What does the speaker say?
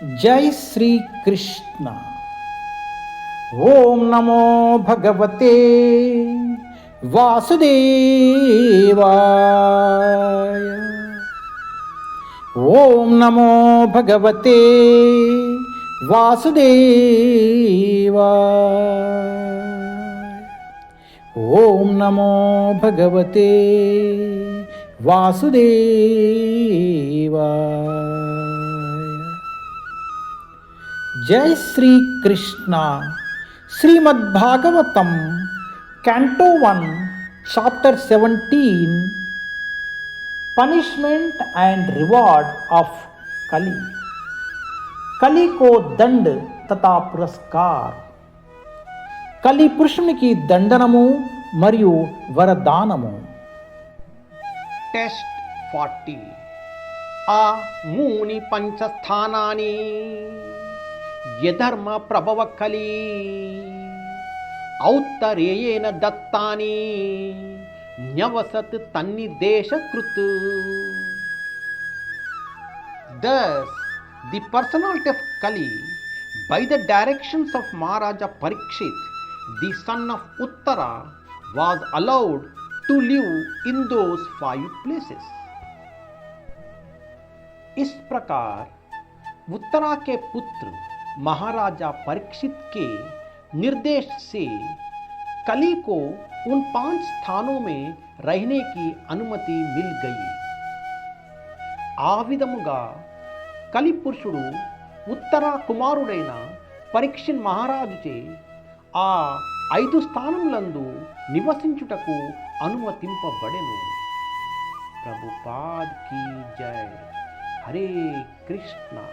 जय श्री कृष्ण। ओम नमो भगवते वासुदेवाय। ओम नमो भगवते वासुदेवाय। ओम नमो भगवते वासुदेवाय। जय Shri Krishna. Shrimad Bhagavatam canto 1 chapter 17 punishment and reward of कली। कली को दंड तथा पुरस्कार। कली పురుషునికి దండనము మరియు వరదానము। टेस्ट 40 आ मूनि पंचस्थानानि यधर्म प्रभव कली औत्तरेयेन दत्तानि न्यवसत तन्निदेशकृत। Thus, the personality of Kali, by the directions of Maharaja Parikshit, the son of Uttara, was allowed to live in those 5 places. इस प्रकार उत्तरा के पुत्र महाराजा परीक्षित के निर्देश से कली को उन 5 स्थानों में रहने की अनुमति मिल गई। ఆ విధముగా కలి పురుషుడు ఉత్తర కుమారుడైన పరీక్షిత్ మహారాజుచే ఆ 5 స్థానములందు నివసించుటకు అనుమతింపబడెను। ప్రభుపాద్ की जय। हरे कृष्णा।